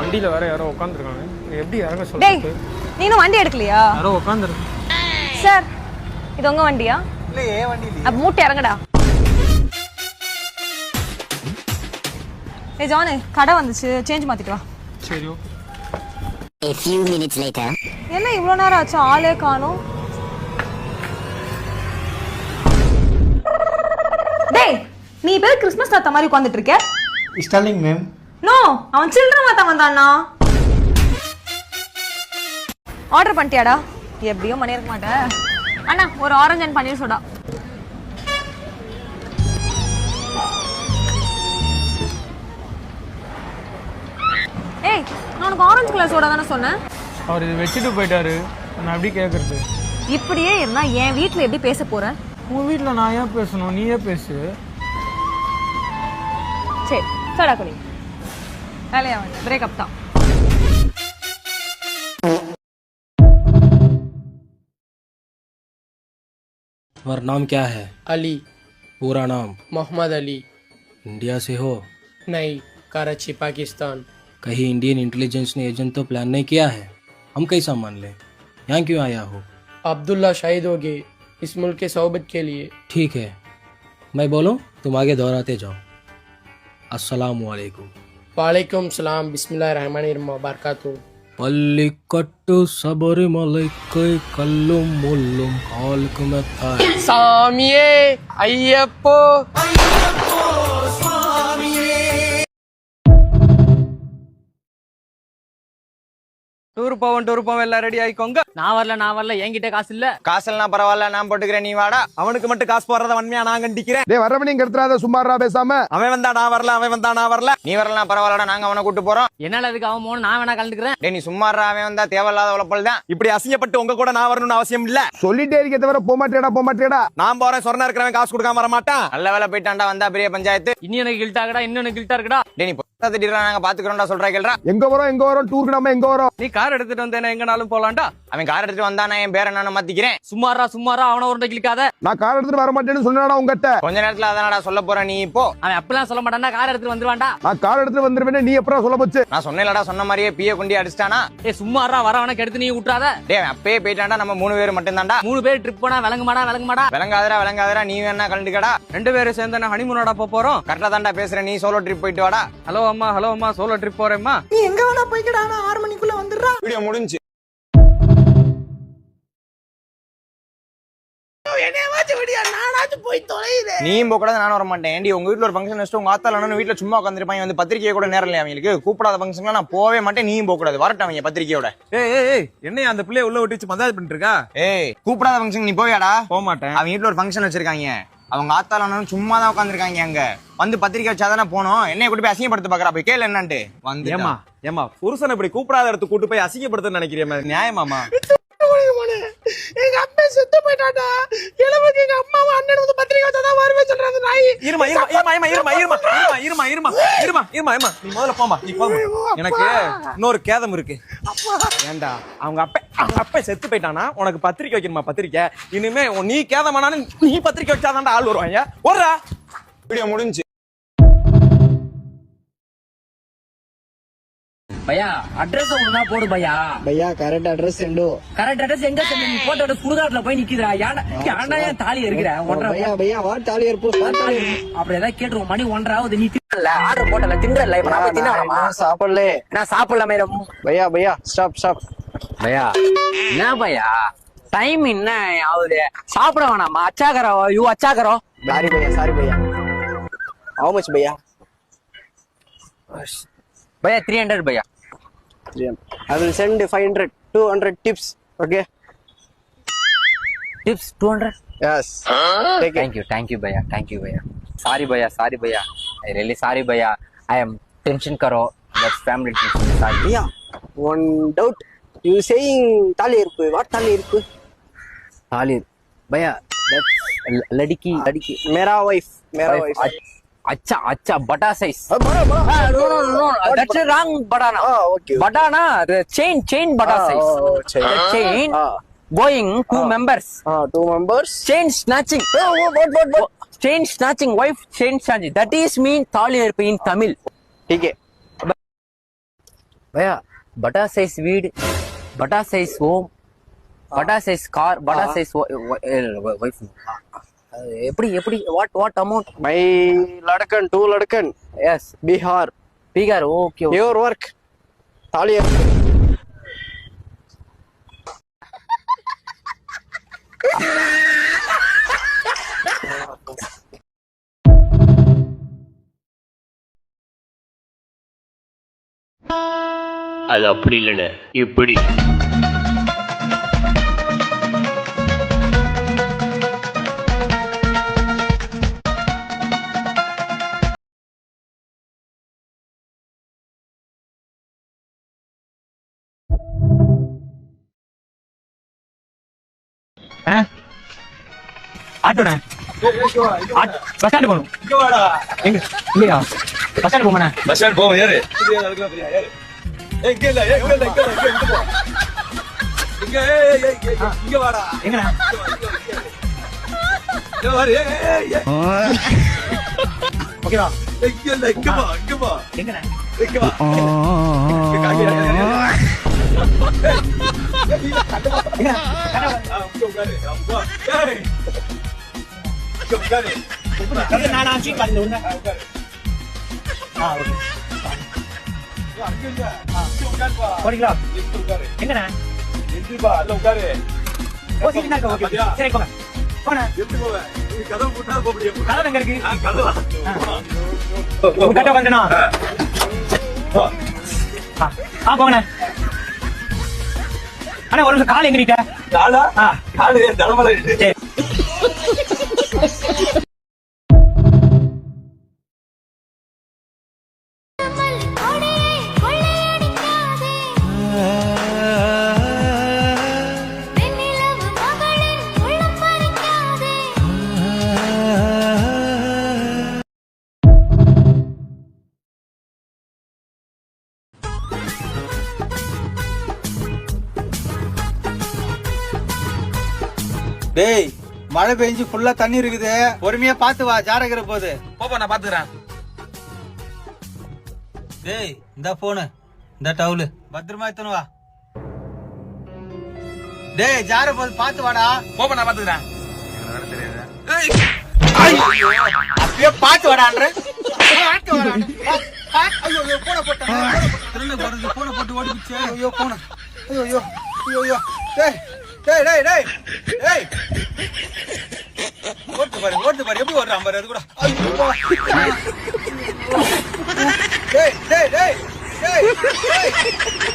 வண்டியில வேற யாரோ உட்காந்துருக்காங்க. எப்படி இறங்க டேய் சொல்றது? நீனும் வண்டி எடுக்கலையா? யாரோ உட்காந்துருக்கு. சார் இது உங்க வண்டியா? இல்ல ஏன் வண்டி இல்ல. அப்ப மூட்டை இறங்கடா. ஏய் ஜானு கடை வந்துச்சு, சேஞ்ச் மாத்திட்டு வா. சரி okay. A few minutes later. என்ன இவ்வளவு நேரம் ஆச்சு, ஆளே காணோம். டேய் நீ பேர் கிறிஸ்மஸ் தாத்தா மாதிரி உட்கார்ந்துட்டு இருக்க. Stalling ma'am. நோ அவன் சில்ட்ர மாத்தா வந்தானா. ஆர்டர் பண்ணிட்டியாடா? எப்படியும் பண்ணி இருக்க மாட்டேன். அண்ணா ஒரு ஆரஞ்சு அண்ட் பன்னீர் சோடா. ஏய் நான் உனக்கு ஆரஞ்சு கலர் சோடா தானே சொன்னேன். அவர் இது வச்சுட்டு போயிட்டாரு. நான் எப்படி கேட்கறது? இப்படியே இருந்தா என் வீட்ல எப்படி பேச போற? உன் வீட்டுல நான் ஏன் பேசணும், நீயே பேசு. சரி சோடா குடி. வேலையா வந்து பிரேக்கப் தான். तुम्हारा नाम क्या है? अली। पूरा नाम? मोहम्मद अली। इंडिया से हो? नहीं, कराची पाकिस्तान। कहीं इंडियन इंटेलिजेंस ने एजेंट तो प्लान नहीं किया है? हम कैसा मान लें? यहाँ क्यों आया हो? अब्दुल्ला शहीद हो गए इस मुल्क के सोबत के लिए। ठीक है, मैं बोलूँ तुम आगे दोहराते जाओ। अस्सलामु अलैकुम। वालेकुम सलाम, बिस्मिल्लाहिर्रहमानिर्रहीम बरकातहू। पल्लिकट्टु सबरिमलैक्कै कल्लुम मुल्लुम काल्कुमत्ताय सामिये अय्यप्पो। டூர் போவோம் எல்லாம் ரெடி ஆயிக்கோங்க. நான் வரல என்கிட்ட காசு இல்ல. காசெல்லாம் பரவாயில்ல, நான் போட்டுக்கிறேன், நீ வாடா. அவனுக்கு மட்டும் காசு போறத வன்மையா நான் கண்டிக்கிறேன். டேய் வரவனே இங்க எடுத்துறாத, சும்மாறா பேசாம. அவன் வந்தா நான் வரல, அவன் வந்தா நான் வரல. நீ வரலாம் பரவாயில்லடா, நாங்க அவனை கூட்டு போறோம். என்னால அதுக்கு அவன் போன நான் வேணா கலந்துக்கிறேன். டேய் நீ சும்மாறா, அவன் வந்தா தேவையில்லாத உழப்பல் தான். இப்படி அசிங்கப்பட்டு உங்க கூட நான் வரணும்னு அவசியம் இல்ல. சொல்லிட்டே இருக்க தவிர போக மாட்டேடா. நான் போறேன், சொன்ன இருக்கிறவன் காசு கொடுக்காம வர மாட்டான். நல்ல வேலை போயிட்டான்டா, வந்தா பெரிய பஞ்சாயத்து. இன்னும் எனக்கு கில்ட்டாகடா, இன்னும் கில்ட்டா இருக்குடா. டேய் நீ திடீர்னு நாங்க பாத்துக்கிறோம்டா சொல்றா கேள்றா. எங்க வரோம் டூருக்கு, நம்ம எங்க வரோம்? நீ கார் எடுத்துட்டு வந்தேனா எங்கனாலும் போலாம்டா. அவன் கார் எடுத்துட்டு வந்தா நான் என் பேரை நான் மாத்திக்கிறேன். சும்மாரா அவன ஒரு கிளிக்காத. நான் கார் எடுத்துட்டு வர மாட்டேன்னு சொன்னடா உங்ககிட்ட. கொஞ்ச நேரத்துல அதானடா சொல்ல போறேன், நீ இப்போ. அவன் அப்பலாம் சொல்ல மாட்டான்டா, கார் எடுத்துட்டு வந்துருவான்டா. நான் கார் எடுத்துட்டு வந்துருவேனே, நீ எப்பறா சொல்ல போச்சு? நான் சொன்னேன்லடா, சொன்ன மாதிரியே பிய குண்டி அடிச்சிட்டானா. ஏய் சும்மாரா வரவன கெடுத்து நீ விட்டுறாத. டேய் அவன் அப்பவே போயிட்டான்டா, நம்ம 3 பேர் மட்டும் தான்டா. 3 பேர் ட்ரிப் போனா விளங்குமாடா. விளங்காதடா, நீ வேணா கலந்துக்கடா. 2 பேரும் சேர்ந்து ஹனிமூனோட போறோம். கரெக்டா தான்டா பேசுறேன், நீ சோலோ ட்ரிப் போயிட்டு வாடா. ஹலோ அம்மா சோலோ ட்ரிப் போறேம்மா. நீ எங்க வேணா போய்க்கடா, நான் 6 மணிக்குள்ள வந்துடுறா. வீடியோ முடிஞ்சு. நீயும் போக கூடாது, நானும் வர மாட்டேன். ஏண்டி உங்க வீட்டுல ஒரு ஃபங்க்ஷன் வச்சுட்டு உங்க ஆத்தால வீட்டுல சும்மா உட்காந்துருப்பாங்க, வந்து பத்திரிக்கையை கூட நேரம் இல்லையா அவங்களுக்கு? கூப்பிடாத ஃபங்க்ஷன்லாம் நான் போவே மாட்டேன், நீயும் போக கூடாது. வரட்டும் அவங்க பத்திரிக்கையோட. ஏய் என்னைய அந்த பிள்ளைய உள்ள விட்டு பந்தாது பண்ணிட்டு இருக்கா? ஏய் கூப்பிடாத ஃபங்க்ஷன் நீ போவியாடா? போக மாட்டேன். அவங்க வீட்டுல ஒரு ஃபங்க்ஷன் வச்சிருக்காங்க, அவங்க ஆத்தால சும்மா தான் உட்காந்துருக்காங்க. அங்க வந்து பத்திரிக்கை வச்சாதானே போனோம். என்னைய கூட்டி போய் அசிங்கப்படுத்த பாக்குறா, போய் கேளு என்னன்ட்டு. வந்து ஏமா புருஷனை இப்படி கூப்பிடாத இடத்துக்கு கூட்டு போய் அசிங்கப்படுத்த நினைக்கிறேன், நியாயமாமா? எங்க அப்பா செத்து போயிட்டாடா. இளவுக்கு எங்க அம்மாவும் அண்ணன் வந்து பத்திரிக்கை வச்சாதான் வருவேன் சொல்றாங்க நாய். இருமா நீ முதல்ல போமா, நீ போமா. எனக்கு இன்னொரு கேதம் இருக்கு. ஏண்டா அவங்க அப்பா செத்து போயிட்டானா, உனக்கு பத்திரிக்கை வைக்கணுமா? பத்திரிக்கை இனிமே நீ கேதமானாலும் நீ பத்திரிக்கை வச்சாதான்டா ஆள் வருவாங்க. ஓடுறா. வீடியோ முடிஞ்சு. பையா அட்ரஸ் ஒண்ணா போடு பையா. பையா கரெக்ட் அட்ரஸ் செண்டோ. கரெக்ட் அட்ரஸ் எங்க செஞ்ச? நீ போட்டோட சுடுகாட்டுல போய் நிக்குறா. ஏன்டா ஏன் தாலி இருக்கிற? பையா வா தாலி இருப்போ. அப்படி ஏதாவது கேட்டுருவோம். மணி 1:30 ஆகுது, நீ தின்னல, ஆர்டர் போட்டல, தின்றல. இப்ப நான் போய் தின்னணுமா? சாப்பிடல. நான் சாப்பிடல மேடம். பையா ஸ்டாப். பையா என்ன பையா டைம் என்ன ஆகுது? சாப்பிட வேணாமா? அச்சாக்கரோ யூ அச்சாக்கரோ. சாரி பையா. How much பையா? பையா 300 பையா. I will send 500 200 tips. Okay, tips 200. yes, take it. Thank you bhaiya. Sorry bhaiya, I really sorry bhaiya. I am tension karo, that's family tension. Sorry bhaiya. One doubt, you saying tali irukku? What tali irukku? Tali bhaiya, that's ladiki mera wife. Acha bata size. No, that's wrong badana. Okay. Badana the chain bata size. Chain going 2 members. 2 members. Chain snatching. What? Chain snatching, wife chain snatching. That is mean thali irpu in Tamil. Okay. भैया बड़ा size weed, बड़ा size home, बड़ा size car, बड़ा size wife. எப்படி எப்படி what amount? My Ladakhan, 2 Ladakhan. Yes. Bihar. Bihar, okay. Your work. Thalia. அது அப்படி இல்லைண்ணே, இப்படி. ஆட்டோண்ணே, பஸ் ஸ்டாண்டு போகணும். எங்க இல்லையா? பஸ் ஸ்டாண்டு போங்கண்ணே. பஸ் ஸ்டாண்ட் போவோம். ஏறு. இங்க இல்ல, இங்க இல்ல, இங்க இல்ல, இங்க போ. இங்க வாடா. எங்கண்ணே? இங்க வாரு. ஓகேவா? இங்க இல்ல, இங்க வா, இங்க வா. எங்கண்ணே? இங்க வா. இங்க காக்கி. எங்கண்ணே? சரி போங்க. கதவு எங்க இருக்கு? கட்ட வந்துடா. போங்கண்ணே. அண்ணா ஒரு நிமிஷம், கால் எங்க நீட்ட? காலு தலைமலை. சரி. டேய், மழை பெஞ்சு ஃபுல்லா தண்ணி இருக்குது, பொறுமையா பாத்து வா, ஜாரகிற போது. போப்பா, நான் பாத்துக்கிறேன். டேய், இந்த போனு, இந்த டவுலு, பத்திரமா எடுத்துன்னு வா. டேய், ஜார போது பாத்து வாடா. போப்பா, நான் பாத்துக்கிறேன். அப்படியே பாத்து வாடான்ற. போன போட்டேன். திரும்ப போறது, போன போட்டு ஓடிச்சு. ஐயோ போன. ஐயோ ஐயோ. டேய் டேய் டேய் டேய் டேய், ஓட்டு பாரு எப்படி ஓடுறான் பாரு. அது கூட டேய் டேய் டேய் டேய் டேய்